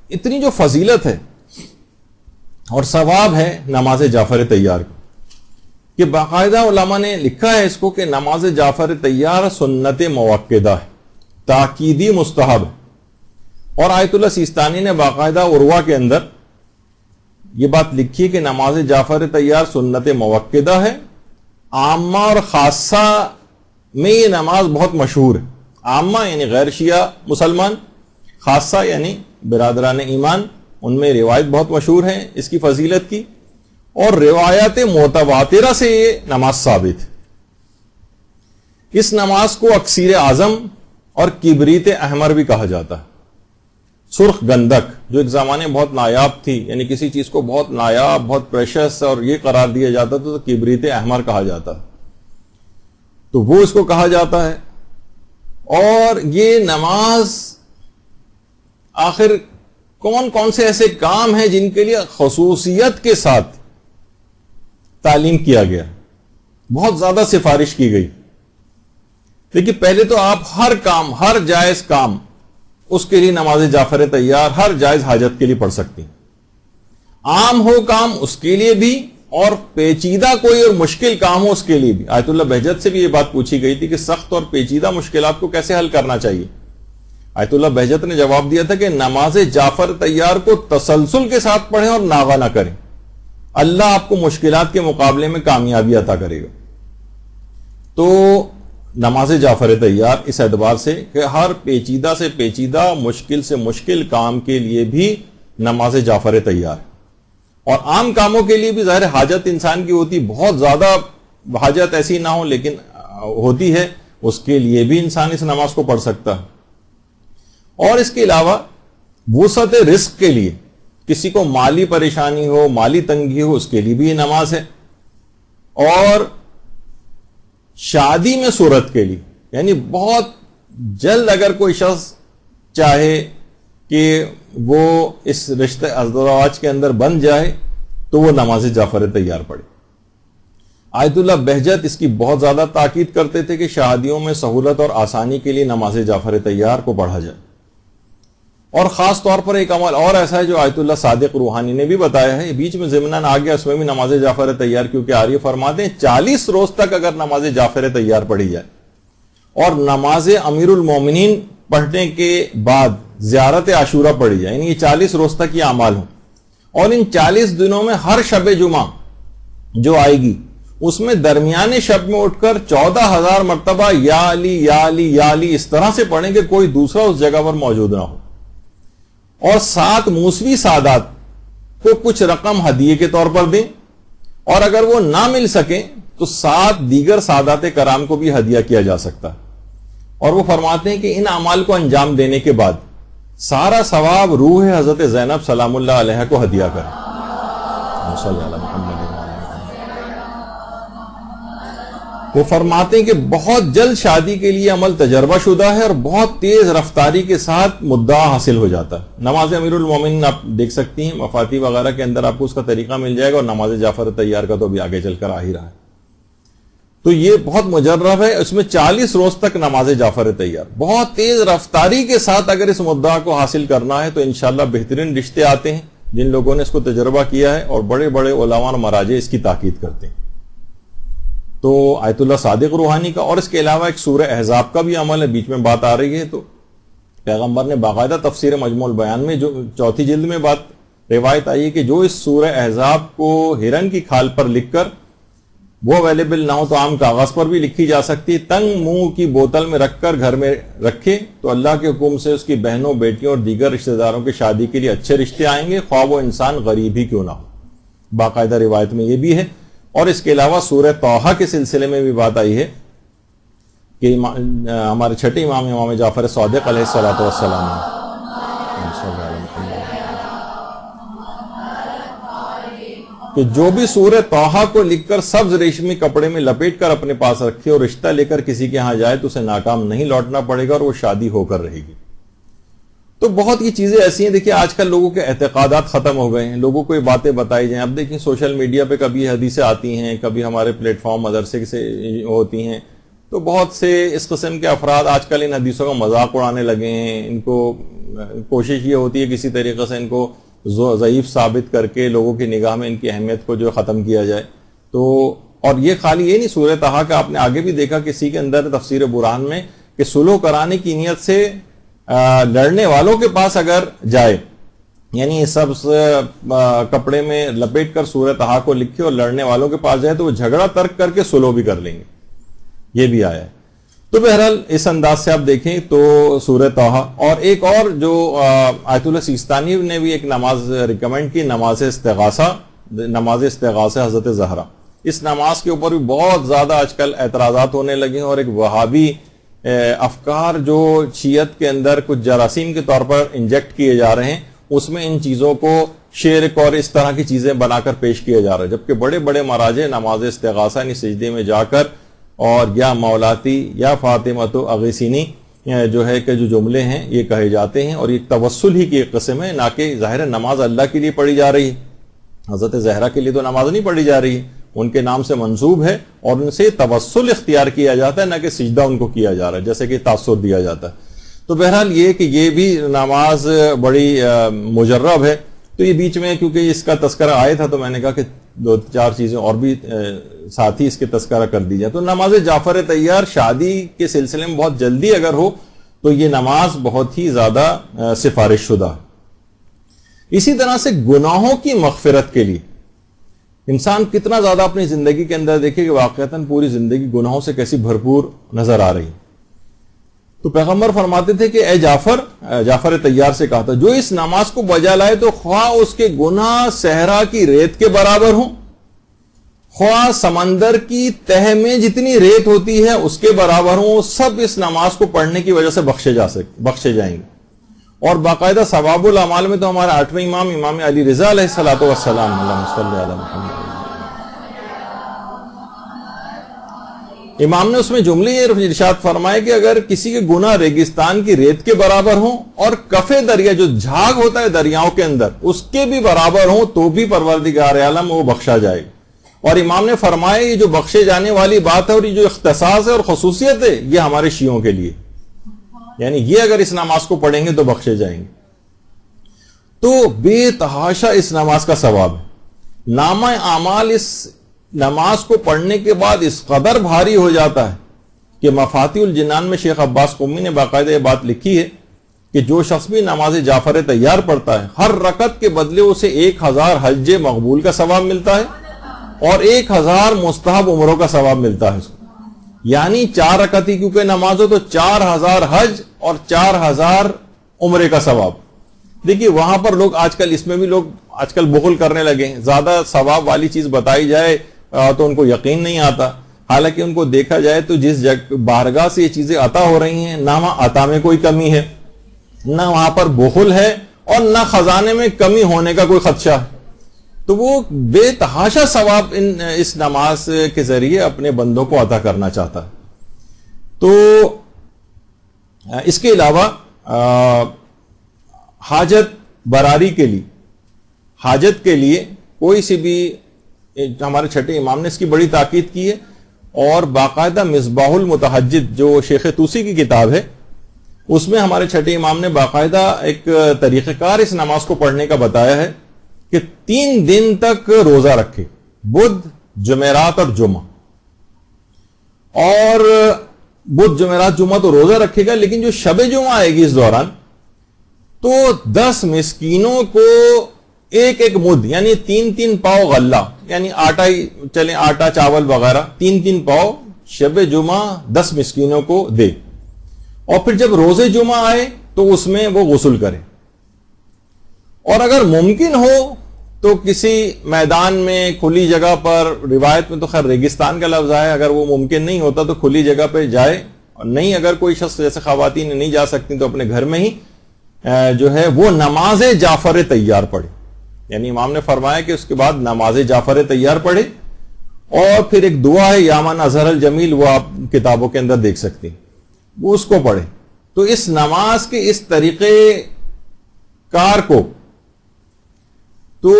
اتنی جو فضیلت ہے اور ثواب ہے نماز جعفر طیار کی کہ باقاعدہ علماء نے لکھا ہے اس کو کہ نماز جعفر طیار سنت موقدہ ہے، تاکیدی مستحب ہے. اور آیت اللہ سیستانی نے باقاعدہ عروہ کے اندر یہ بات لکھی کہ نماز جعفر طیار سنت موقدہ ہے. عامہ اور خاصہ میں یہ نماز بہت مشہور ہے. عامہ یعنی غیر شیعہ مسلمان، خاصہ یعنی برادران ایمان، ان میں روایت بہت مشہور ہے اس کی فضیلت کی، اور روایات متواترہ سے یہ نماز ثابت ہے. اس نماز کو اکسیر اعظم اور کبریت احمر بھی کہا جاتا ہے. سرخ گندک جو ایک زمانے بہت نایاب تھی، یعنی کسی چیز کو بہت نایاب، بہت پریشس اور یہ قرار دیا جاتا تھا تو کبریت احمر کہا جاتا ہے، تو وہ اس کو کہا جاتا ہے. اور یہ نماز آخر کون کون سے ایسے کام ہیں جن کے لیے خصوصیت کے ساتھ تعلیم کیا گیا، بہت زیادہ سفارش کی گئی. دیکھیے پہلے تو آپ ہر کام، ہر جائز کام اس کے لیے نماز جعفر طیار ہر جائز حاجت کے لیے پڑھ سکتی ہیں. عام ہو کام اس کے لیے بھی، اور پیچیدہ کوئی اور مشکل کام ہو اس کے لیے بھی. آیت اللہ بہجت سے بھی یہ بات پوچھی گئی تھی کہ سخت اور پیچیدہ مشکلات کو کیسے حل کرنا چاہیے. آیت اللہ بہجت نے جواب دیا تھا کہ نماز جعفر طیار کو تسلسل کے ساتھ پڑھیں اور ناغہ نہ کریں، اللہ آپ کو مشکلات کے مقابلے میں کامیابی عطا کرے گا. تو نماز جعفر طیار اس اعتبار سے کہ ہر پیچیدہ سے پیچیدہ، مشکل سے مشکل کام کے لیے بھی نماز جعفر طیار ہے. اور عام کاموں کے لیے بھی ظاہر حاجت انسان کی ہوتی، بہت زیادہ حاجت ایسی نہ ہو لیکن ہوتی ہے، اس کے لیے بھی انسان اس نماز کو پڑھ سکتا ہے. اور اس کے علاوہ وسعت رزق کے لیے، کسی کو مالی پریشانی ہو، مالی تنگی ہو، اس کے لیے بھی یہ نماز ہے. اور شادی میں صورت کے لیے، یعنی بہت جلد اگر کوئی شخص چاہے کہ وہ اس رشتہ ازدواج کے اندر بن جائے تو وہ نماز جعفر طیار پڑھے. آیت اللہ بہجت اس کی بہت زیادہ تاکید کرتے تھے کہ شادیوں میں سہولت اور آسانی کے لیے نماز جعفر طیار کو پڑھا جائے. اور خاص طور پر ایک عمل اور ایسا ہے جو آیت اللہ صادق روحانی نے بھی بتایا ہے، بیچ میں ضمناً آ گیا، اس میں بھی نماز جعفر طیار کیونکہ آ رہی ہے. فرماتے ہیں 40 روز تک اگر نماز جعفر طیار پڑھی جائے اور نماز امیر المومنین پڑھنے کے بعد زیارت عاشورہ پڑھی جائے، یعنی یہ 40 روز تک یہ اعمال ہوں، اور ان 40 دنوں میں ہر شب جمعہ جو آئے گی اس میں درمیانے شب میں اٹھ کر 14,000 مرتبہ یا علی یا علی یا علی اس طرح سے پڑھیں کہ کوئی دوسرا اس جگہ پر موجود نہ ہو. اور 7 موسوی سادات کو کچھ رقم ہدیے کے طور پر دیں، اور اگر وہ نہ مل سکیں تو 7 دیگر سادات کرام کو بھی ہدیہ کیا جا سکتا ہے. اور وہ فرماتے ہیں کہ ان اعمال کو انجام دینے کے بعد سارا ثواب روح حضرت زینب سلام اللہ علیہ کو ہدیہ کریں. وہ فرماتے ہیں کہ بہت جلد شادی کے لیے عمل تجربہ شدہ ہے اور بہت تیز رفتاری کے ساتھ مدعا حاصل ہو جاتا ہے. نماز امیر المومنین آپ دیکھ سکتی ہیں، مفاتی وغیرہ کے اندر آپ کو اس کا طریقہ مل جائے گا، اور نماز جعفر طیار کا تو ابھی آگے چل کر آ ہی رہا ہے. تو یہ بہت مجرب ہے، اس میں 40 روز تک نماز جعفر طیار بہت تیز رفتاری کے ساتھ اگر اس مدعا کو حاصل کرنا ہے تو انشاءاللہ بہترین رشتے آتے ہیں جن لوگوں نے اس کو تجربہ کیا ہے، اور بڑے بڑے علماء اور مراجع اس کی تاکید کرتے ہیں. تو آیت اللہ صادق روحانی کا، اور اس کے علاوہ ایک سورہ احزاب کا بھی عمل ہے، بیچ میں بات آ رہی ہے تو پیغمبر نے باقاعدہ تفسیر مجموع البیان میں جو 4 جلد میں بات روایت آئی ہے کہ جو اس سورہ احزاب کو ہرن کی کھال پر لکھ کر وہ اویلیبل نہ ہو تو عام کاغذ پر بھی لکھی جا سکتی، تنگ منہ کی بوتل میں رکھ کر گھر میں رکھے تو اللہ کے حکم سے اس کی بہنوں، بیٹیوں اور دیگر رشتہ داروں کی شادی کے لیے اچھے رشتے آئیں گے، خواہ وہ انسان غریب ہی کیوں نہ ہو. باقاعدہ روایت میں یہ بھی ہے. اور اس کے علاوہ سورہ طٰہٰ کے سلسلے میں بھی بات آئی ہے کہ ہمارے چھٹے امام جعفر صادق علیہ الصلوۃ والسلام کہ جو بھی سورہ طٰہٰ کو لکھ کر سبز ریشمی کپڑے میں لپیٹ کر اپنے پاس رکھے اور رشتہ لے کر کسی کے ہاں جائے تو اسے ناکام نہیں لوٹنا پڑے گا اور وہ شادی ہو کر رہے گی. تو بہت یہ چیزیں ایسی ہیں. دیکھیں آج کل لوگوں کے اعتقادات ختم ہو گئے ہیں، لوگوں کو یہ باتیں بتائی جائیں. اب دیکھیں سوشل میڈیا پہ کبھی حدیثیں آتی ہیں، کبھی ہمارے پلیٹ فارم مدرسے سے ہوتی ہیں، تو بہت سے اس قسم کے افراد آج کل ان حدیثوں کا مذاق اڑانے لگے ہیں. ان کو کوشش یہ ہوتی ہے کسی طریقے سے ان کو ضعیف ثابت کر کے لوگوں کی نگاہ میں ان کی اہمیت کو جو ختم کیا جائے. تو اور یہ خالی یہ نہیں، سورہ طٰہٰ کا آپ نے آگے بھی دیکھا کسی کے اندر تفسیر برہان میں کہ صلح کرانے کی نیت سے لڑنے والوں کے پاس اگر جائے، یعنی سب کپڑے میں لپیٹ کر سورہ طٰہٰ کو لکھے اور لڑنے والوں کے پاس جائے تو وہ جھگڑا ترک کر کے صلح بھی کر لیں گے، یہ بھی آیا ہے. تو بہرحال اس انداز سے آپ دیکھیں تو سورہ طٰہٰ. اور ایک اور جو آیت اللہ سیستانی نے بھی ایک نماز ریکمینڈ کی، نماز استغاثہ حضرت زہرا. اس نماز کے اوپر بھی بہت زیادہ آج کل اعتراضات ہونے لگے ہیں، اور ایک وہابی افکار جو شیعت کے اندر کچھ جراثیم کے طور پر انجیکٹ کیے جا رہے ہیں، اس میں ان چیزوں کو شرک اور اس طرح کی چیزیں بنا کر پیش کیا جا رہا ہے، جبکہ بڑے بڑے مراجع نماز استغاثہ یعنی سجدے میں جا کر اور یا مولاتی یا فاطمۃ اغیثینی جو ہے کہ جو جملے ہیں یہ کہے جاتے ہیں، اور یہ توسل ہی کی ایک قسم ہے، نہ کہ ظاہر نماز اللہ کے لیے پڑھی جا رہی ہے. حضرت زہرا کے لیے تو نماز نہیں پڑھی جا رہی ہے، ان کے نام سے منسوب ہے اور ان سے توسل اختیار کیا جاتا ہے، نہ کہ سجدہ ان کو کیا جا رہا ہے جیسے کہ تاثر دیا جاتا ہے. تو بہرحال یہ کہ یہ بھی نماز بڑی مجرب ہے. تو یہ بیچ میں کیونکہ اس کا تذکرہ آیا تھا تو میں نے کہا کہ 2-4 چیزیں اور بھی ساتھ ہی اس کے تذکرہ کر دی جائے. تو نماز جعفر طیار شادی کے سلسلے میں بہت جلدی اگر ہو تو یہ نماز بہت ہی زیادہ سفارش شدہ. اسی طرح سے گناہوں کی مغفرت کے لیے انسان کتنا زیادہ اپنی زندگی کے اندر دیکھے کہ واقعتاً پوری زندگی گناہوں سے کیسی بھرپور نظر آ رہی. تو پیغمبر فرماتے تھے کہ اے جعفر طیار سے کہا تھا جو اس نماز کو بجا لائے تو خواہ اس کے گناہ صحرا کی ریت کے برابر ہوں، خواہ سمندر کی تہ میں جتنی ریت ہوتی ہے اس کے برابر ہوں، سب اس نماز کو پڑھنے کی وجہ سے بخشے جائیں گے. اور باقاعدہ ثواب الاعمال میں تو ہمارا 8واں امام علی رضا علیہ الصلوۃ والسلام اللہم صلی علی محمد، امام نے اس میں جملے یہ ارشاد فرمائے کہ اگر کسی کے گناہ ریگستان کی ریت کے برابر ہوں اور کفے دریا جو جھاگ ہوتا ہے دریاؤں کے اندر اس کے بھی برابر ہوں تو بھی پروردگار عالم وہ بخشا جائے. اور امام نے فرمایا یہ جو بخشے جانے والی بات ہے اور یہ جو اختصاص ہے اور خصوصیت ہے یہ ہمارے شیعوں کے لیے، یعنی یہ اگر اس نماز کو پڑھیں گے تو بخشے جائیں گے. تو بے تحاشا اس نماز کا ثواب ہے. نامہ اعمال اس نماز کو پڑھنے کے بعد اس قدر بھاری ہو جاتا ہے کہ مفاتیح الجنان میں شیخ عباس قمی نے باقاعدہ یہ بات لکھی ہے کہ جو شخص بھی نماز جعفر طیار پڑھتا ہے ہر رکعت کے بدلے اسے 1000 حج مقبول کا ثواب ملتا ہے اور 1000 مستحب عمروں کا ثواب ملتا ہے. یعنی 4 رکعت ہی کیونکہ نماز ہو تو 4000 حج اور 4000 عمرے کا ثواب. دیکھیے وہاں پر لوگ آج کل اس میں بھی لوگ آج کل بخل کرنے لگے ہیں، زیادہ ثواب والی چیز بتائی جائے تو ان کو یقین نہیں آتا، حالانکہ ان کو دیکھا جائے تو جس بارگاہ سے یہ چیزیں عطا ہو رہی ہیں نہ وہاں عطا میں کوئی کمی ہے، نہ وہاں پر بخل ہے اور نہ خزانے میں کمی ہونے کا کوئی خدشہ ہے. تو وہ بے تحاشا ثواب اس نماز کے ذریعے اپنے بندوں کو عطا کرنا چاہتا ہے. تو اس کے علاوہ حاجت براری کے لیے، حاجت کے لیے کوئی سی بھی، ہمارے چھٹے امام نے اس کی بڑی تاکید کی ہے اور باقاعدہ مصباح المتحجد جو شیخ توسی کی کتاب ہے اس میں ہمارے چھٹے امام نے باقاعدہ ایک طریقہ کار اس نماز کو پڑھنے کا بتایا ہے کہ 3 دن تک روزہ رکھے، بدھ جمعرات اور جمعہ. اور بدھ جمعرات جمعہ تو روزہ رکھے گا، لیکن جو شب جمعہ آئے گی اس دوران تو 10 مسکینوں کو ایک مد یعنی 3 پاؤ غلہ، یعنی آٹا ہی چلیں، آٹا چاول وغیرہ 3 پاؤ شب جمعہ 10 مسکینوں کو دے. اور پھر جب روز جمعہ آئے تو اس میں وہ غسل کرے. اور اگر ممکن ہو تو کسی میدان میں کھلی جگہ پر، روایت میں تو خیر ریگستان کا لفظ ہے، اگر وہ ممکن نہیں ہوتا تو کھلی جگہ پہ جائے، اور نہیں اگر کوئی شخص جیسے خواتین نہیں جا سکتی تو اپنے گھر میں ہی جو ہے وہ نماز جعفر طیار پڑھے. یعنی امام نے فرمایا کہ اس کے بعد نماز جعفر طیار پڑھے، اور پھر ایک دعا ہے یا من اظہر الجمیل، وہ آپ کتابوں کے اندر دیکھ سکتی، وہ اس کو پڑھے. تو اس نماز کے اس طریقے کار کو تو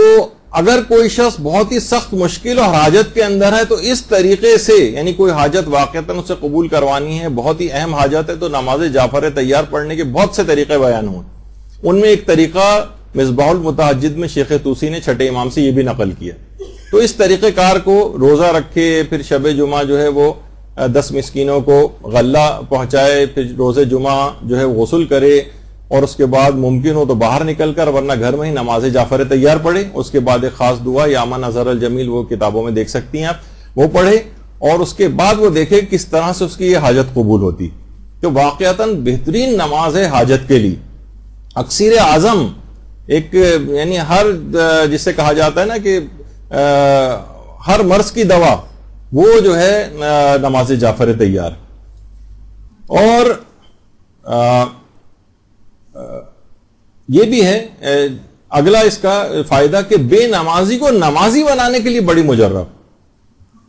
اگر کوئی شخص بہت ہی سخت مشکل اور حاجت کے اندر ہے تو اس طریقے سے، یعنی کوئی حاجت واقعتاً اسے قبول کروانی ہے، بہت ہی اہم حاجت ہے، تو نماز جعفر تیار پڑھنے کے بہت سے طریقے بیان ہوئے. ان میں ایک طریقہ مصباح المتہجد میں شیخ طوسی نے چھٹے امام سے یہ بھی نقل کیا. تو اس طریقہ کار کو روزہ رکھے، پھر شب جمعہ جو ہے وہ 10 مسکینوں کو غلہ پہنچائے، پھر روزے جمعہ جو ہے غسل کرے، اور اس کے بعد ممکن ہو تو باہر نکل کر ورنہ گھر میں ہی نماز جعفر تیار پڑھے. اس کے بعد ایک خاص دعا یا من نظر الجمیل، وہ کتابوں میں دیکھ سکتی ہیں آپ، وہ پڑھے، اور اس کے بعد وہ دیکھے کس طرح سے اس کی یہ حاجت قبول ہوتی. تو واقعتاً بہترین نماز ہے حاجت کے لیے. اکثیر اعظم ایک، یعنی ہر جسے کہا جاتا ہے نا کہ ہر مرض کی دوا، وہ جو ہے نماز جعفر تیار. اور یہ بھی ہے اگلا اس کا فائدہ کہ بے نمازی کو نمازی بنانے کے لیے بڑی مجرب.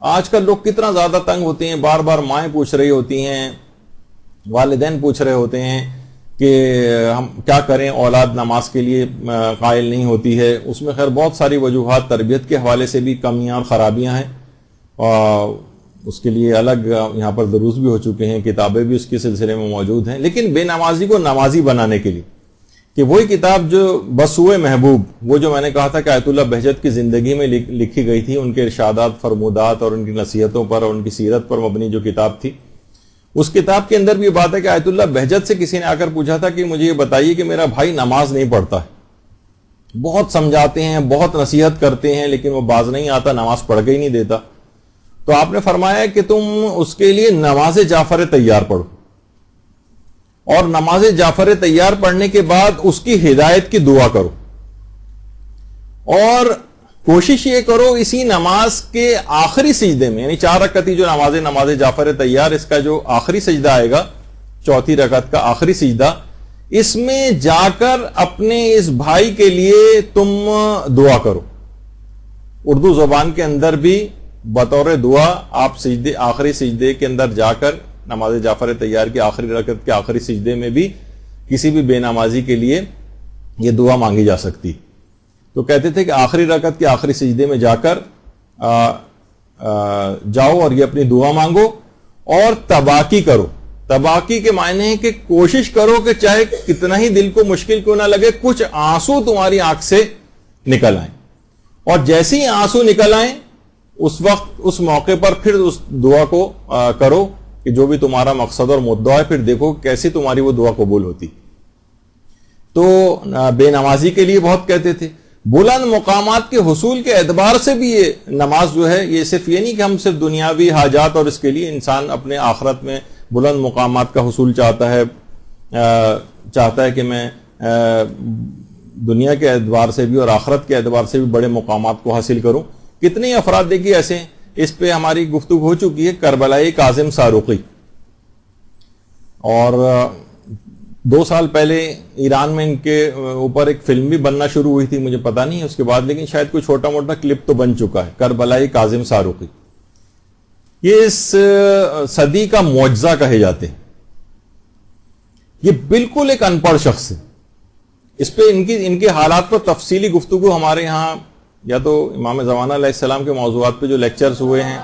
آج کل لوگ کتنا زیادہ تنگ ہوتے ہیں، بار بار مائیں پوچھ رہی ہوتی ہیں، والدین پوچھ رہے ہوتے ہیں کہ ہم کیا کریں، اولاد نماز کے لیے قائل نہیں ہوتی ہے. اس میں خیر بہت ساری وجوہات تربیت کے حوالے سے بھی کمیاں اور خرابیاں ہیں، اور اس کے لیے الگ یہاں پر دروس بھی ہو چکے ہیں، کتابیں بھی اس کے سلسلے میں موجود ہیں. لیکن بے نمازی کو نمازی بنانے کے لیے کہ وہی کتاب جو بسوئے محبوب، وہ جو میں نے کہا تھا کہ آیت اللہ بہجت کی زندگی میں لکھی گئی تھی، ان کے ارشادات، فرمودات اور ان کی نصیحتوں پر اور ان کی سیرت پر مبنی جو کتاب تھی، اس کتاب کے اندر بھی بات ہے کہ آیت اللہ بہجت سے کسی نے آ کر پوچھا تھا کہ مجھے یہ بتائیے کہ میرا بھائی نماز نہیں پڑھتا ہے، بہت سمجھاتے ہیں، بہت نصیحت کرتے ہیں، لیکن وہ باز نہیں آتا، نماز پڑھ کے ہی نہیں دیتا. تو آپ نے فرمایا کہ تم اس کے لیے نماز جعفر تیار پڑھو، اور نماز جعفر تیار پڑھنے کے بعد اس کی ہدایت کی دعا کرو، اور کوشش یہ کرو اسی نماز کے آخری سجدے میں، یعنی 4 رکعتی جو نماز جعفر تیار، اس کا جو آخری سجدہ آئے گا، 4تھی رکعت کا آخری سجدہ، اس میں جا کر اپنے اس بھائی کے لیے تم دعا کرو. اردو زبان کے اندر بھی بطور دعا آپ آخری سجدے کے اندر جا کر نماز جعفر تیار کی آخری رکعت کے آخری سجدے میں بھی کسی بھی بے نمازی کے لیے یہ دعا مانگی جا سکتی. تو کہتے تھے کہ آخری رکعت کے آخری سجدے میں جا کر جاؤ اور یہ اپنی دعا مانگو، اور تباکی کرو. تباکی کے معنی ہے کہ کوشش کرو کہ چاہے کتنا ہی دل کو مشکل کیوں نہ لگے، کچھ آنسو تمہاری آنکھ سے نکل آئیں، اور جیسے ہی آنسو نکل آئیں اس وقت اس موقع پر پھر اس دعا کو کرو کہ جو بھی تمہارا مقصد اور مدعا ہے، پھر دیکھو کیسی تمہاری وہ دعا قبول ہوتی. تو بے نمازی کے لیے بہت کہتے تھے. بلند مقامات کے حصول کے اعتبار سے بھی یہ نماز جو ہے، یہ صرف یہ نہیں کہ ہم صرف دنیاوی حاجات اور اس کے لیے انسان اپنے آخرت میں بلند مقامات کا حصول چاہتا ہے کہ میں دنیا کے اعتبار سے بھی اور آخرت کے اعتبار سے بھی بڑے مقامات کو حاصل کروں. کتنے افراد دیکھیے ایسے ہیں، اس پہ ہماری گفتگو ہو چکی ہے، کربلائی کاظم ساروقی. اور 2 سال پہلے ایران میں ان کے اوپر ایک فلم بھی بننا شروع ہوئی تھی، مجھے پتا نہیں ہے اس کے بعد، لیکن شاید کوئی چھوٹا موٹا کلپ تو بن چکا ہے. کربلائی کاظم ساروقی یہ اس صدی کا معجزہ کہے جاتے ہیں. یہ بالکل ایک ان پڑھ شخص ہے. اس پہ ان کے حالات پر تفصیلی گفتگو ہمارے ہاں یا تو امام زمانہ علیہ السلام کے موضوعات پہ جو لیکچرز ہوئے ہیں،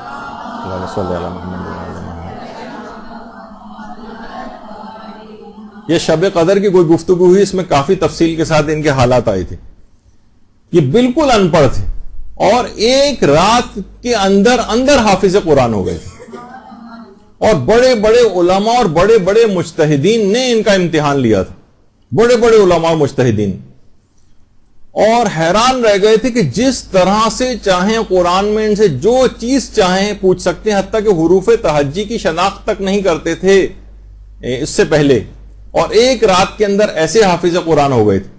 یہ شب قدر کی کوئی گفتگو ہوئی، اس میں کافی تفصیل کے ساتھ ان کے حالات آئے تھے. یہ بالکل ان پڑھ تھے اور ایک رات کے اندر حافظ قرآن ہو گئے تھے، اور بڑے بڑے علماء اور بڑے بڑے مجتہدین نے ان کا امتحان لیا تھا، بڑے بڑے علماء اور مجتہدین، اور حیران رہ گئے تھے کہ جس طرح سے چاہیں قرآن میں ان سے جو چیز چاہیں پوچھ سکتے ہیں، حتیٰ کہ حروف تہجی کی شناخت تک نہیں کرتے تھے اس سے پہلے، اور ایک رات کے اندر ایسے حافظ قرآن ہو گئے تھے.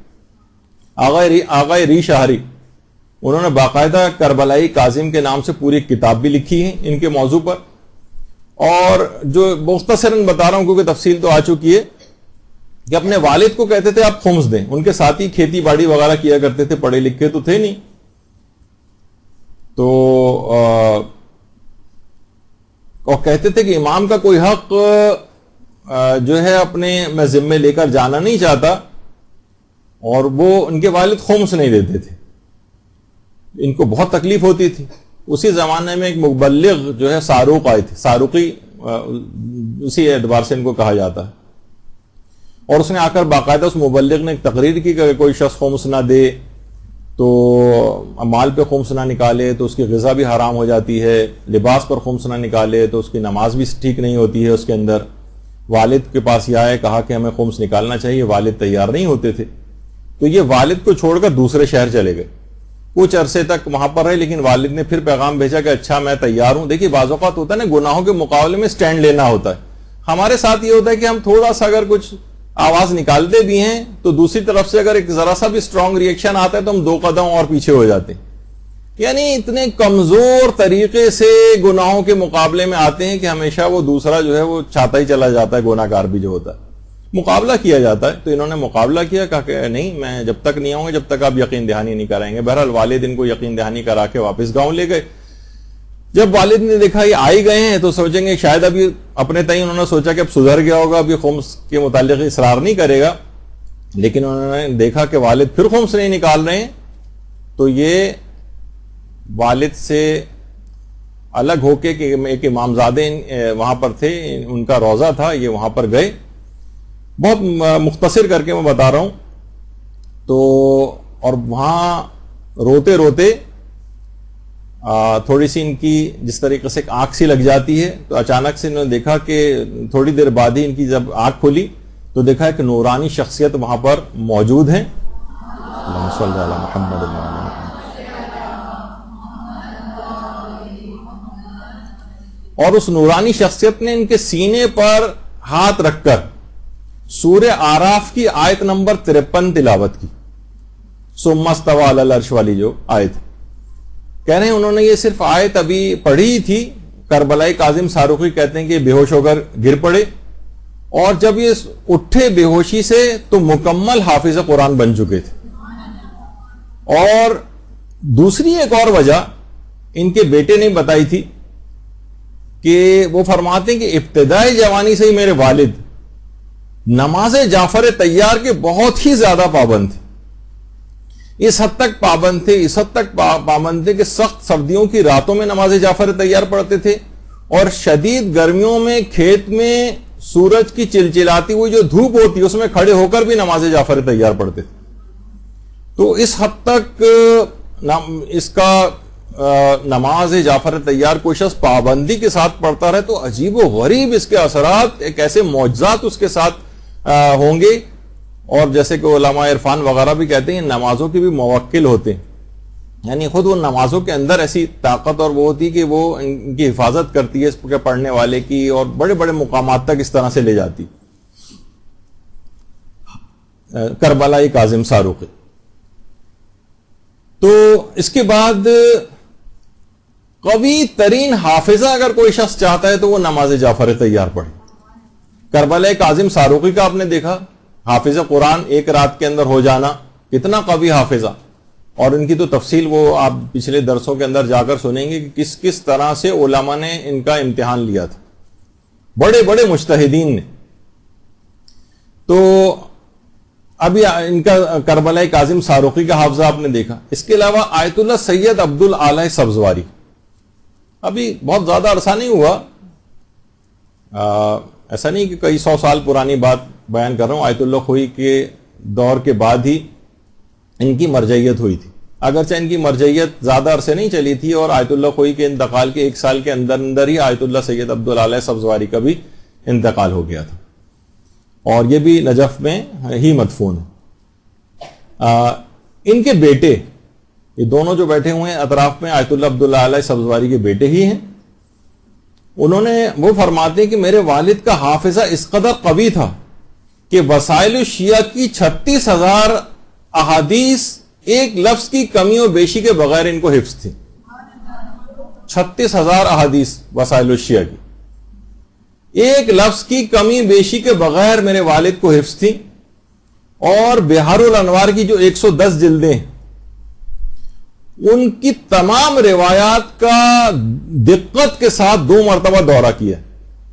آغا ری شاہری، انہوں نے باقاعدہ کربلائی کاظم کے نام سے پوری کتاب بھی لکھی ہے ان کے موضوع پر، اور جو مختصراً بتا رہا ہوں کیونکہ تفصیل تو آ چکی ہے، کہ اپنے والد کو کہتے تھے آپ خمس دیں. ان کے ساتھ ہی کھیتی باڑی وغیرہ کیا کرتے تھے، پڑھے لکھے تو تھے نہیں. تو اور کہتے تھے کہ امام کا کوئی حق جو ہے اپنے میں ذمے لے کر جانا نہیں چاہتا، اور وہ ان کے والد خمس نہیں دیتے تھے. ان کو بہت تکلیف ہوتی تھی. اسی زمانے میں ایک مبلغ جو ہے ساروق آئے تھے, ساروقی اسی اعتبار سے ان کو کہا جاتا ہے, اور اس نے آ کر باقاعدہ اس مبلغ نے ایک تقریر کی کہ کوئی شخص خمس نہ دے تو مال پہ خمس نہ نکالے تو اس کی غذا بھی حرام ہو جاتی ہے, لباس پر خمس نہ نکالے تو اس کی نماز بھی ٹھیک نہیں ہوتی ہے اس کے اندر. والد کے پاس یہ آئے, کہا کہ ہمیں خمس نکالنا چاہیے, والد تیار نہیں ہوتے تھے, تو یہ والد کو چھوڑ کر دوسرے شہر چلے گئے. کچھ عرصے تک وہاں پر رہے, لیکن والد نے پھر پیغام بھیجا کہ اچھا میں تیار ہوں. دیکھیے بعض اوقات ہوتا ہے نا, گناہوں کے مقابلے میں سٹینڈ لینا ہوتا ہے. ہمارے ساتھ یہ ہوتا ہے کہ ہم تھوڑا سا اگر کچھ آواز نکالتے بھی ہیں تو دوسری طرف سے اگر ایک ذرا سا بھی اسٹرانگ ریئیکشن آتا ہے تو ہم 2 قدم اور پیچھے ہو جاتے ہیں. یعنی اتنے کمزور طریقے سے گناہوں کے مقابلے میں آتے ہیں کہ ہمیشہ وہ دوسرا جو ہے وہ چاہتا ہی چلا جاتا ہے, گناہ گار بھی جو ہوتا ہے. مقابلہ کیا جاتا ہے, تو انہوں نے مقابلہ کیا, کہا کہ نہیں میں جب تک نہیں آؤں گا جب تک آپ یقین دہانی نہیں کرائیں گے. بہرحال والد ان کو یقین دہانی کرا کے واپس گاؤں لے گئے. جب والد نے دیکھا یہ آئی گئے ہیں تو سوچیں گے شاید ابھی اپنے تئیں انہوں نے سوچا کہ اب سدھر گیا ہوگا, ابھی خمس کے متعلق اصرار نہیں کرے گا, لیکن انہوں نے دیکھا کہ والد پھر خمس نہیں نکال رہے ہیں, تو یہ والد سے الگ ہو کے کہ ایک امامزادے وہاں پر تھے, ان کا روضہ تھا, یہ وہاں پر گئے. بہت مختصر کر کے میں بتا رہا ہوں. تو اور وہاں روتے روتے تھوڑی سی ان کی جس طریقے سے آنکھ سی لگ جاتی ہے, تو اچانک سے انہوں نے دیکھا کہ تھوڑی دیر بعد ہی ان کی جب آنکھ کھلی تو دیکھا کہ نورانی شخصیت وہاں پر موجود ہیں. اللہم صلی علی محمد. اور اس نورانی شخصیت نے ان کے سینے پر ہاتھ رکھ کر سورہ آراف کی آیت نمبر 53 تلاوت کی, ثم استوى علی العرش والی جو آیت. کہہ رہے ہیں انہوں نے یہ صرف آیت ابھی پڑھی تھی, کربلائی کاظم ساروقی کہتے ہیں کہ بے ہوش ہو کر گر پڑے, اور جب یہ اٹھے بے ہوشی سے تو مکمل حافظ قرآن بن چکے تھے. اور دوسری ایک اور وجہ ان کے بیٹے نے بتائی تھی کہ وہ فرماتے ہیں کہ ابتدائی جوانی سے ہی میرے والد نماز جعفر طیار کے بہت ہی زیادہ پابند تھے. اس حد تک پابند تھے کہ سخت سردیوں کی راتوں میں نماز جعفر طیار پڑھتے تھے, اور شدید گرمیوں میں کھیت میں سورج کی چلچلاتی ہوئی جو دھوپ ہوتی ہے اس میں کھڑے ہو کر بھی نماز جعفر طیار پڑھتے تھے. تو اس حد تک اس کا نماز جعفر طیار کوئی شخص پابندی کے ساتھ پڑھتا رہے تو عجیب و غریب اس کے اثرات, ایک ایسے معجزات اس کے ساتھ ہوں گے. اور جیسے کہ علماء عرفان وغیرہ بھی کہتے ہیں نمازوں کے بھی موکل ہوتے ہیں, یعنی خود وہ نمازوں کے اندر ایسی طاقت اور وہ ہوتی کہ وہ ان کی حفاظت کرتی ہے اس کے پڑھنے والے کی, اور بڑے بڑے مقامات تک اس طرح سے لے جاتی. کربلائی کاظم ساروقی. تو اس کے بعد قوی ترین حافظہ اگر کوئی شخص چاہتا ہے تو وہ نماز جعفر طیار پڑھے. کربلائی کاظم ساروقی کا آپ نے دیکھا, حافظ قرآن ایک رات کے اندر ہو جانا, کتنا قوی حافظہ. اور ان کی تو تفصیل وہ آپ پچھلے درسوں کے اندر جا کر سنیں گے کہ کس طرح سے علماء نے ان کا امتحان لیا تھا, بڑے بڑے مجتہدین نے. تو ابھی ان کا کربلائی کاظم ساروقی کا حافظہ آپ نے دیکھا. اس کے علاوہ آیت اللہ سید عبدالعلی سبزواری, ابھی بہت زیادہ عرصہ نہیں ہوا, ایسا نہیں کہ کئی 100 سال پرانی بات بیان کر رہا ہوں. آیت اللہ خوئی کے دور کے بعد ہی ان کی مرجعیت ہوئی تھی, اگرچہ ان کی مرجعیت زیادہ عرصے نہیں چلی تھی, اور آیت اللہ خوئی کے انتقال کے 1 سال کے اندر ہی آیت اللہ سید عبدالعلی سبزواری کا بھی انتقال ہو گیا تھا, اور یہ بھی نجف میں ہی مدفون ہے. ان کے بیٹے, یہ دونوں جو بیٹھے ہوئے ہیں اطراف میں, آیت اللہ عبدالعلی سبزواری کے بیٹے ہی ہیں. انہوں نے وہ فرماتے ہیں کہ میرے والد کا حافظہ اس قدر قوی تھا کہ وسائل الشیعہ کی 36,000 احادیث ایک لفظ کی کمی و بیشی کے بغیر ان کو حفظ تھی. 36,000 احادیث وسائل الشیعہ کی ایک لفظ کی کمی بیشی کے بغیر میرے والد کو حفظ تھی. اور بہار الانوار کی جو 110 جلدیں ہیں ان کی تمام روایات کا دقت کے ساتھ 2 مرتبہ دورہ کیا.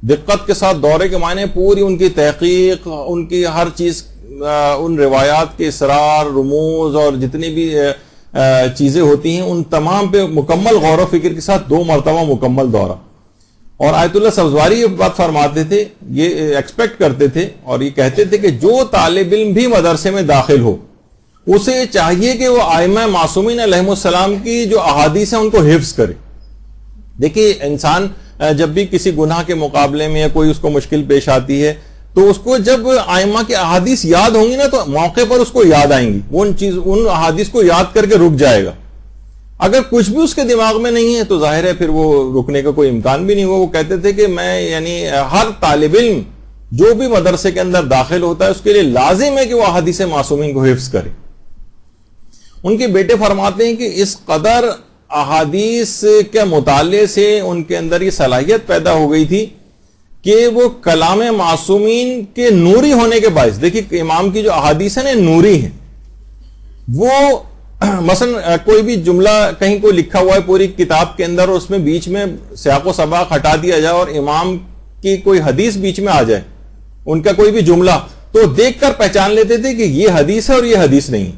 دقت کے ساتھ دورے کے معنی پوری ان کی تحقیق, ان کی ہر چیز, ان روایات کے اسرار, رموز اور جتنی بھی چیزیں ہوتی ہیں ان تمام پہ مکمل غور و فکر کے ساتھ 2 مرتبہ مکمل دورہ. اور آیت اللہ سبزواری یہ بات فرماتے تھے, یہ ایکسپیکٹ کرتے تھے اور یہ کہتے تھے کہ جو طالب علم بھی مدرسے میں داخل ہو اسے چاہیے کہ وہ ائمہ معصومین علیہم السلام کی جو احادیث ہیں ان کو حفظ کرے. دیکھیے انسان جب بھی کسی گناہ کے مقابلے میں یا کوئی اس کو مشکل پیش آتی ہے تو اس کو جب ائمہ کی احادیث یاد ہوں گی نا تو موقع پر اس کو یاد آئیں گی, وہ ان احادیث کو یاد کر کے رک جائے گا. اگر کچھ بھی اس کے دماغ میں نہیں ہے تو ظاہر ہے پھر وہ رکنے کا کوئی امکان بھی نہیں ہوا. وہ کہتے تھے کہ میں یعنی ہر طالب علم جو بھی مدرسے کے اندر داخل ہوتا ہے اس کے لیے لازم ہے کہ وہ احادیث معصومین کو حفظ کرے. ان کے بیٹے فرماتے ہیں کہ اس قدر احادیث کے مطالعے سے ان کے اندر یہ صلاحیت پیدا ہو گئی تھی کہ وہ کلام معصومین کے نوری ہونے کے باعث, دیکھیے امام کی جو احادیث ہیں نا نوری ہیں, وہ مثلا کوئی بھی جملہ کہیں کوئی لکھا ہوا ہے پوری کتاب کے اندر اور اس میں بیچ میں سیاق و سباق ہٹا دیا جائے اور امام کی کوئی حدیث بیچ میں آ جائے, ان کا کوئی بھی جملہ, تو دیکھ کر پہچان لیتے تھے کہ یہ حدیث ہے اور یہ حدیث نہیں,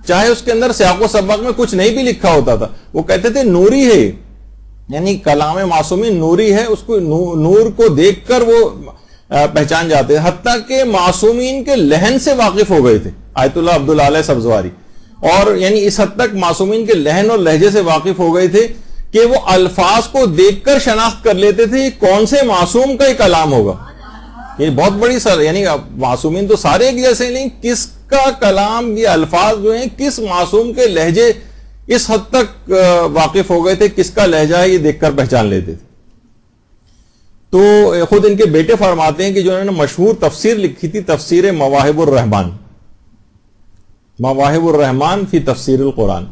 چاہے اس کے اندر سیاق و سباق میں کچھ نہیں بھی لکھا ہوتا تھا. وہ کہتے تھے نوری ہے, یعنی کلام معصومین نوری ہے, اس کو نور کو دیکھ کر وہ پہچان جاتے ہیں. حتیٰ کہ معصومین کے لہن سے واقف ہو گئے تھے آیت اللہ عبداللہ سبزواری, اور یعنی اس حد تک معصومین کے لہن اور لہجے سے واقف ہو گئے تھے کہ وہ الفاظ کو دیکھ کر شناخت کر لیتے تھے کون سے معصوم کا یہ کلام ہوگا. یہ بہت بڑی یعنی معصومین تو سارے ایک جیسے نہیں, کس کا کلام, یہ الفاظ جو ہیں کس معصوم کے لہجے اس حد تک واقف ہو گئے تھے, کس کا لہجہ ہے یہ دیکھ کر پہچان لیتے تھے. تو خود ان کے بیٹے فرماتے ہیں کہ جو انہوں نے مشہور تفسیر لکھی تھی, تفسیر مواہب الرحمان, مواہب الرحمان فی تفسیر القرآن,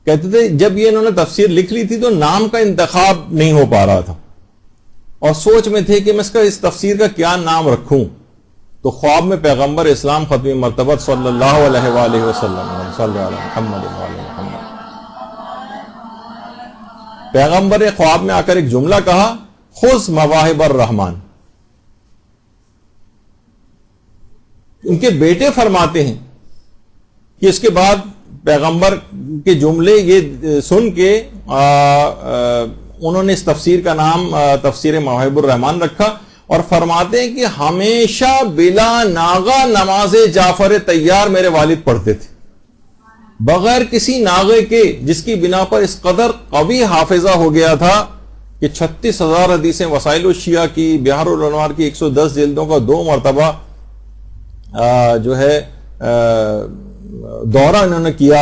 کہتے تھے جب یہ انہوں نے تفسیر لکھ لی تھی تو نام کا انتخاب نہیں ہو پا رہا تھا اور سوچ میں تھے کہ میں اس تفسیر کا کیا نام رکھوں. تو خواب میں پیغمبر اسلام ختم مرتبہ صلی اللہ علیہ وآلہ وسلم صلی اللہ علیہ محمد, پیغمبر نے خواب میں آ کر ایک جملہ کہا, خذ مواہب الرحمان. ان کے بیٹے فرماتے ہیں کہ اس کے بعد پیغمبر کے جملے یہ سن کے انہوں نے اس تفسیر کا نام تفسیر مواہب الرحمان رکھا, اور فرماتے ہیں کہ ہمیشہ بلا ناغہ نماز جعفر طیار میرے والد پڑھتے تھے, بغیر کسی ناغے کے, جس کی بنا پر اس قدر قوی حافظہ ہو گیا تھا کہ 36,000 حدیثیں وسائل الشیعہ کی, بحار الانوار کی 110 جلدوں کا 2 مرتبہ جو ہے دورہ انہوں نے کیا,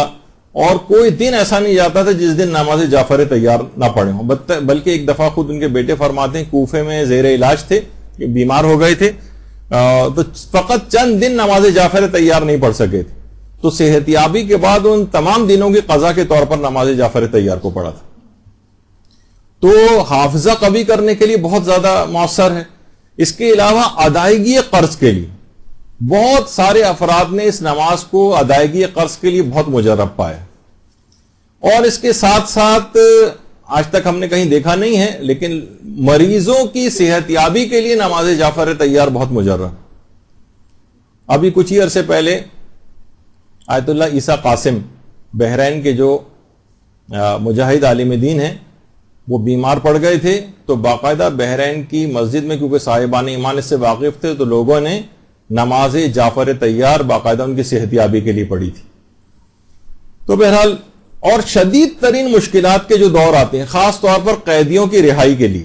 اور کوئی دن ایسا نہیں جاتا تھا جس دن نماز جعفر طیار نہ پڑھے ہوں. بلکہ ایک دفعہ خود ان کے بیٹے فرماتے ہیں کوفے میں زیر علاج تھے, بیمار ہو گئے تھے, تو فقط چند دن نماز جعفر طیار نہیں پڑھ سکے تھے, تو صحت یابی کے بعد ان تمام دنوں کی قضا کے طور پر نماز جعفر طیار کو پڑھا تھا. تو حافظہ قوی کرنے کے لیے بہت زیادہ مؤثر ہے. اس کے علاوہ ادائیگی قرض کے لیے بہت سارے افراد نے اس نماز کو ادائیگی قرض کے لیے بہت مجرب پایا, اور اس کے ساتھ ساتھ آج تک ہم نے کہیں دیکھا نہیں ہے لیکن مریضوں کی صحت یابی کے لیے نماز جعفر طیار بہت مجرب. ابھی کچھ ہی عرصے پہلے آیت اللہ عیسیٰ قاسم بحرین کے جو مجاہد عالم دین ہیں وہ بیمار پڑ گئے تھے, تو باقاعدہ بحرین کی مسجد میں کیونکہ صاحبان ایمان اس سے واقف تھے تو لوگوں نے نماز جعفر طیار باقاعدہ ان کی صحت یابی کے لیے پڑھی تھی. تو بہرحال اور شدید ترین مشکلات کے جو دور آتے ہیں خاص طور پر قیدیوں کی رہائی کے لیے,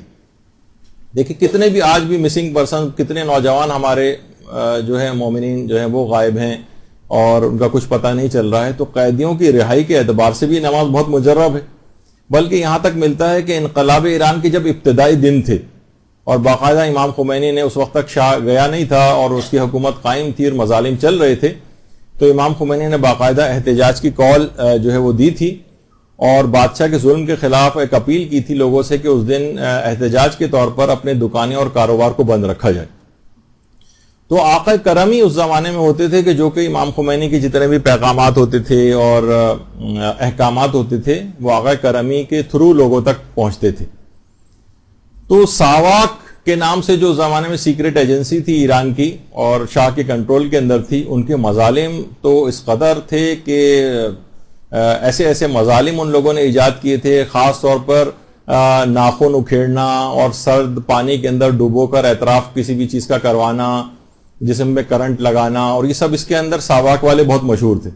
دیکھیں کتنے بھی آج بھی مسنگ پرسن, کتنے نوجوان ہمارے جو ہے مومنین جو ہیں وہ غائب ہیں اور ان کا کچھ پتہ نہیں چل رہا ہے. تو قیدیوں کی رہائی کے اعتبار سے بھی نماز بہت مجرب ہے, بلکہ یہاں تک ملتا ہے کہ انقلاب ایران کے جب ابتدائی دن تھے اور باقاعدہ امام خمینی نے اس وقت تک شاہ گیا نہیں تھا اور اس کی حکومت قائم تھی اور مظالم چل رہے تھے, تو امام خمینی نے باقاعدہ احتجاج کی کال جو ہے وہ دی تھی اور بادشاہ کے ظلم کے خلاف ایک اپیل کی تھی لوگوں سے کہ اس دن احتجاج کے طور پر اپنے دکانیں اور کاروبار کو بند رکھا جائے. تو آقا کرم ہی اس زمانے میں ہوتے تھے کہ جو کہ امام خمینی کے جتنے بھی پیغامات ہوتے تھے اور احکامات ہوتے تھے وہ آقا کرمی کے تھرو لوگوں تک پہنچتے تھے. تو ساواک کے نام سے جو زمانے میں سیکرٹ ایجنسی تھی ایران کی اور شاہ کے کنٹرول کے اندر تھی, ان کے مظالم تو اس قدر تھے کہ ایسے ایسے مظالم ان لوگوں نے ایجاد کیے تھے، خاص طور پر ناخن اکھیڑنا اور سرد پانی کے اندر ڈوبو کر اعتراف کسی بھی چیز کا کروانا، جسم میں کرنٹ لگانا، اور یہ سب اس کے اندر ساواک والے بہت مشہور تھے.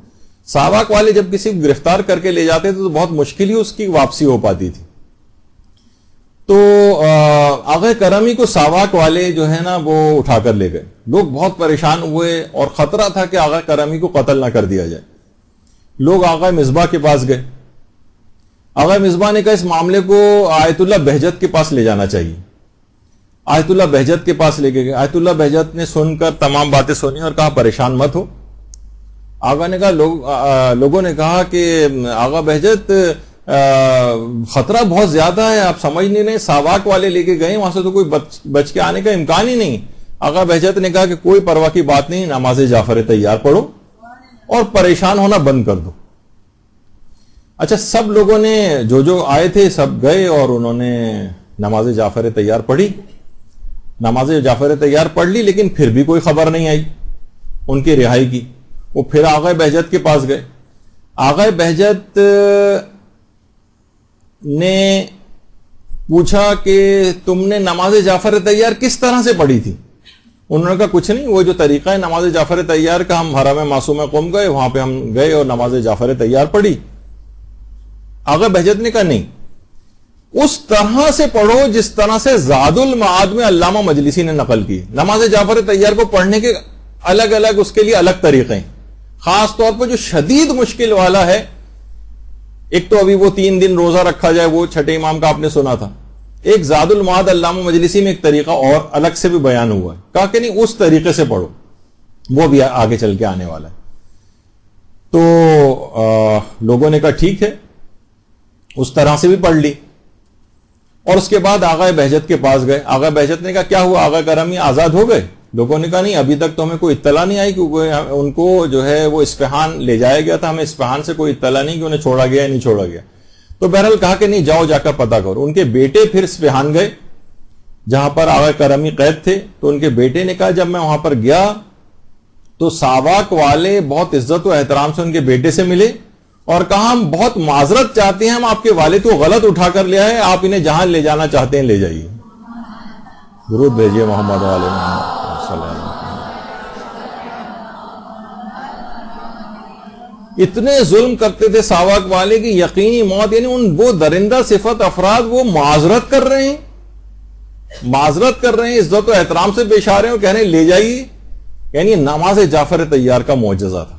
ساواک والے جب کسی کو گرفتار کر کے لے جاتے تھے تو بہت مشکل ہی اس کی واپسی ہو پاتی تھی. تو آغا کرمی کو ساواک والے جو ہے نا وہ اٹھا کر لے گئے. لوگ بہت پریشان ہوئے اور خطرہ تھا کہ آغا کرمی کو قتل نہ کر دیا جائے. لوگ آغا مصباح کے پاس گئے. آغا مصباح نے کہا اس معاملے کو آیت اللہ بہجت کے پاس لے جانا چاہیے. آیت اللہ بہجت کے پاس لے کے گئے. آیت اللہ بہجت نے سن کر تمام باتیں سنی اور کہا پریشان مت ہو. آغا نے کہا لوگوں نے کہا کہ آغا بہجت خطرہ بہت زیادہ ہے، آپ سمجھ نہیں رہے، ساواک والے لے کے گئے، وہاں سے تو کوئی بچ کے آنے کا امکان ہی نہیں. آغا بہجت نے کہا کہ کوئی پرواہ کی بات نہیں، نماز جعفر تیار پڑھو اور پریشان ہونا بند کر دو. اچھا، سب لوگوں نے جو آئے تھے سب گئے اور انہوں نے نماز جعفر تیار پڑھی. نماز جعفر تیار پڑھ لی، لیکن پھر بھی کوئی خبر نہیں آئی ان کی رہائی کی. وہ پھر آغا بہجت کے پاس گئے. آغا بہجت نے پوچھا کہ تم نے نماز جعفر تیار کس طرح سے پڑھی تھی؟ انہوں نے کہا کچھ نہیں، وہ جو طریقہ ہے نماز جعفر تیار کا، ہم حرم معصوم قم گئے، وہاں پہ ہم گئے اور نماز جعفر تیار پڑھی. آغا بہجت نے کہا نہیں، اس طرح سے پڑھو جس طرح سے زاد المعاد میں علامہ مجلسی نے نقل کی. نماز جعفر تیار کو پڑھنے کے الگ الگ اس کے لیے الگ طریقے ہیں. خاص طور پر جو شدید مشکل والا ہے، ایک تو ابھی وہ 3 دن روزہ رکھا جائے، وہ چھٹے امام کا آپ نے سنا تھا. ایک زاد المعاد علامہ مجلسی میں ایک طریقہ اور الگ سے بھی بیان ہوا ہے. کہا کہ نہیں، اس طریقے سے پڑھو، وہ بھی آگے چل کے آنے والا ہے. تو لوگوں نے کہا ٹھیک ہے، اس طرح سے بھی پڑھ لی. اور اس کے بعد آغا بہجت کے پاس گئے. آغا بہجت نے کہا کیا ہوا، آغا کرمی آزاد ہو گئے؟ لوگوں نے کہا نہیں، ابھی تک تو ہمیں کوئی اطلاع نہیں آئی، کیونکہ ان کو جو ہے وہ اصفہان لے جایا گیا تھا، ہمیں اصفہان سے کوئی اطلاع نہیں کہ انہیں چھوڑا گیا یا نہیں چھوڑا گیا. تو بہرحال کہا کہ نہیں، جاؤ جا کر پتہ کرو. ان کے بیٹے پھر اصفہان گئے جہاں پر آغا کرمی قید تھے. تو ان کے بیٹے نے کہا جب میں وہاں پر گیا تو ساواک والے بہت عزت و احترام سے ان کے بیٹے سے ملے اور کہا ہم بہت معذرت چاہتے ہیں، ہم آپ کے والد کو غلط اٹھا کر لے آئے، آپ انہیں جہاں لے جانا چاہتے ہیں لے جائیے. درود بھیجیے محمد علیہ محمد. اتنے ظلم کرتے تھے ساواک والے کی یقینی موت، یعنی ان وہ درندہ صفت افراد وہ معذرت کر رہے ہیں، عزت و احترام سے پیش آ رہے ہیں اور کہہ رہے ہیں لے جائیے. یعنی نماز جعفر تیار کا معجزہ تھا.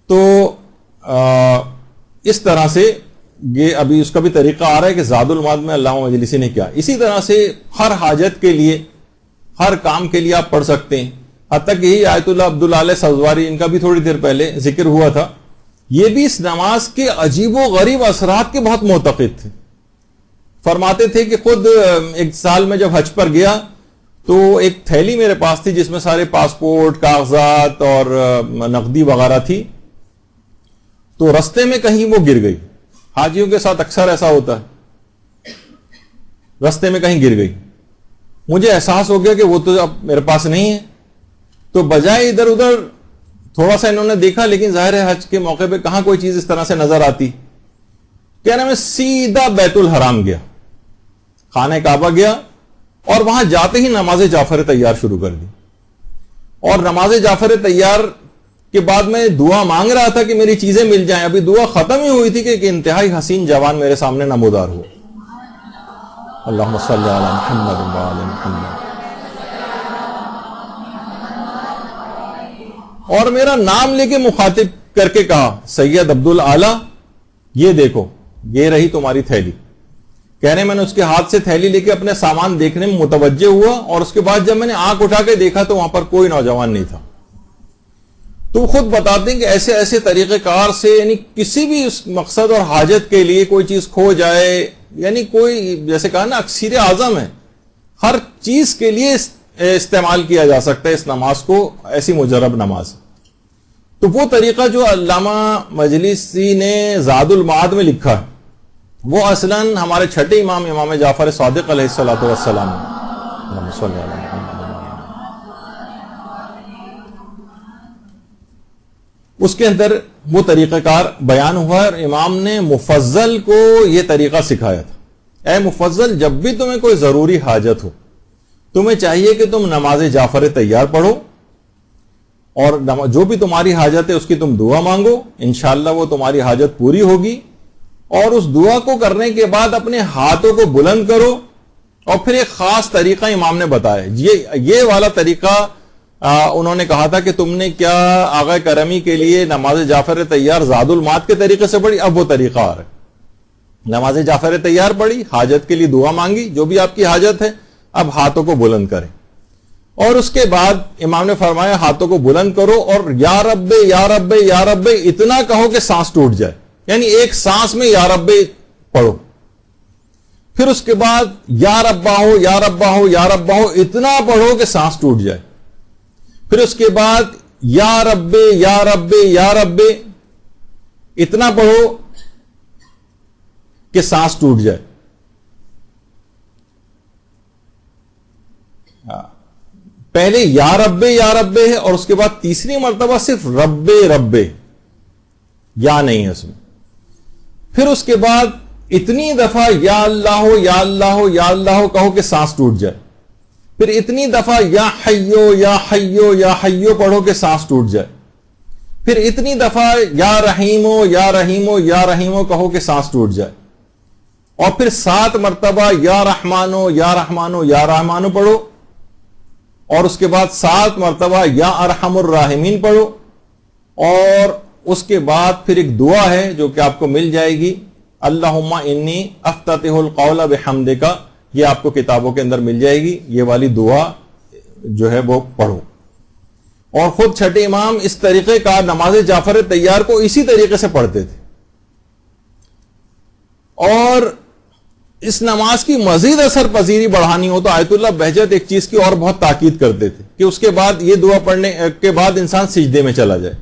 تو اس طرح سے یہ ابھی اس کا بھی طریقہ آ رہا ہے کہ زاد المعاد میں علامہ مجلسی نے کیا. اسی طرح سے ہر حاجت کے لیے، ہر کام کے لیے آپ پڑھ سکتے ہیں. حتیٰ کہ یہی آیت اللہ عبداللہ سزواری، ان کا بھی تھوڑی دیر پہلے ذکر ہوا تھا، یہ بھی اس نماز کے عجیب و غریب اثرات کے بہت معتقد تھے. فرماتے تھے کہ خود ایک سال میں جب حج پر گیا تو ایک تھیلی میرے پاس تھی جس میں سارے پاسپورٹ، کاغذات اور نقدی وغیرہ تھی. تو رستے میں کہیں وہ گر گئی. حاجیوں کے ساتھ اکثر ایسا ہوتا ہے، رستے میں کہیں گر گئی. مجھے احساس ہو گیا کہ وہ تو اب میرے پاس نہیں ہے. تو بجائے ادھر ادھر تھوڑا سا انہوں نے دیکھا، لیکن ظاہر ہے حج کے موقع پہ کہاں کوئی چیز اس طرح سے نظر آتی. کہنا میں سیدھا بیت الحرام گیا، خانہ کعبہ گیا اور وہاں جاتے ہی نماز جعفر تیار شروع کر دی. اور نماز جعفر تیار کے بعد میں دعا مانگ رہا تھا کہ میری چیزیں مل جائیں. ابھی دعا ختم ہی ہوئی تھی کہ ایک انتہائی حسین جوان میرے سامنے نمودار ہو. اللہم صلی علی محمد و علی محمد. اور میرا نام لے کے مخاطب کر کے کہا سید عبدالعالی، یہ دیکھو، یہ رہی تمہاری تھیلی. کہنے میں نے اس کے ہاتھ سے تھیلی لے کے اپنے سامان دیکھنے میں متوجہ ہوا، اور اس کے بعد جب میں نے آنکھ اٹھا کے دیکھا تو وہاں پر کوئی نوجوان نہیں تھا. تو خود بتاتے ہیں کہ ایسے ایسے طریقہ کار سے، یعنی کسی بھی اس مقصد اور حاجت کے لیے کوئی چیز کھو جائے، یعنی کوئی جیسے کہا نا اکسیر اعظم ہے، ہر چیز کے لیے استعمال کیا جا سکتا ہے اس نماز کو، ایسی مجرب نماز. تو وہ طریقہ جو علامہ مجلسی نے زاد المعاد میں لکھا ہے، وہ اصلاً ہمارے چھٹے امام امام جعفر صادق علیہ الصلوۃ والسلام، اس کے اندر وہ طریقہ کار بیان ہوا ہے اور امام نے مفضل کو یہ طریقہ سکھایا تھا. اے مفضل، جب بھی تمہیں کوئی ضروری حاجت ہو تمہیں چاہیے کہ تم نماز جعفر تیار پڑھو اور جو بھی تمہاری حاجت ہے اس کی تم دعا مانگو، انشاءاللہ وہ تمہاری حاجت پوری ہوگی. اور اس دعا کو کرنے کے بعد اپنے ہاتھوں کو بلند کرو. اور پھر ایک خاص طریقہ امام نے بتایا، یہ والا طریقہ انہوں نے کہا تھا کہ تم نے کیا آغا کرمی کے لیے نماز جعفر تیار زاد المعاد کے طریقے سے پڑھی. اب وہ طریقہ آ رہا ہے. نماز جعفر تیار پڑھی، حاجت کے لیے دعا مانگی، جو بھی آپ کی حاجت ہے، اب ہاتھوں کو بلند کریں. اور اس کے بعد امام نے فرمایا ہاتھوں کو بلند کرو اور یا رب یا رب یا رب اتنا کہو کہ سانس ٹوٹ جائے، یعنی ایک سانس میں یا رب پڑھو. پھر اس کے بعد یا ربا ہو یا ربا ہو یا ربا ہو اتنا پڑھو کہ سانس ٹوٹ جائے. پھر اس کے بعد یا رب یا رب یا رب اتنا پڑھو کہ سانس ٹوٹ جائے. پہلے یا رب ہے اور اس کے بعد تیسری مرتبہ صرف رب رب، یا نہیں ہے اس میں. پھر اس کے بعد اتنی دفعہ یا اللہ ہو یا اللہ ہو یا اللہ ہو کہو کہ سانس ٹوٹ جائے. پھر اتنی دفعہ یا حیو یا حیو یا حیو پڑھو کہ سانس ٹوٹ جائے. پھر اتنی دفعہ یا رحیمو یا رحیمو یا رحیمو کہو کہ سانس ٹوٹ جائے. اور پھر 7 مرتبہ یا رحمانو یا رحمانو یا رحمانو پڑھو. اور اس کے بعد 7 مرتبہ یا ارحم الراحمین پڑھو. اور اس کے بعد پھر ایک دعا ہے جو کہ آپ کو مل جائے گی، اللہم انی افتتح القول بحمدک، یہ آپ کو کتابوں کے اندر مل جائے گی. یہ والی دعا جو ہے وہ پڑھو. اور خود چھٹے امام اس طریقے کا نماز جعفر تیار کو اسی طریقے سے پڑھتے تھے. اور اس نماز کی مزید اثر پذیری بڑھانی ہو تو آیت اللہ بہجت ایک چیز کی اور بہت تاکید کرتے تھے کہ اس کے بعد یہ دعا پڑھنے کے بعد انسان سجدے میں چلا جائے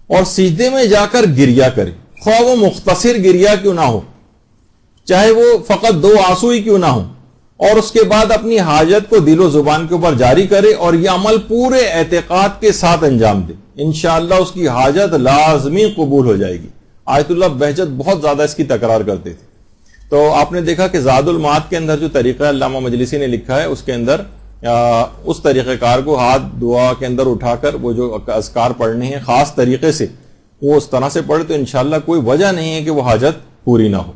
اور سجدے میں جا کر گریا کرے، خواہ وہ مختصر گریا کیوں نہ ہو، چاہے وہ فقط 2 آنسو ہی کیوں نہ ہو. اور اس کے بعد اپنی حاجت کو دل و زبان کے اوپر جاری کرے اور یہ عمل پورے اعتقاد کے ساتھ انجام دے. انشاءاللہ اس کی حاجت لازمی قبول ہو جائے گی. آیت اللہ بہجت بہت زیادہ اس کی تکرار کرتے تھے. تو آپ نے دیکھا کہ زاد المعاد کے اندر جو طریقہ علامہ مجلسی نے لکھا ہے اس کے اندر اس طریقہ کار کو ہاتھ دعا کے اندر اٹھا کر وہ جو اذکار پڑھنے ہیں خاص طریقے سے وہ اس طرح سے پڑھے تو انشاءاللہ کوئی وجہ نہیں ہے کہ وہ حاجت پوری نہ ہو.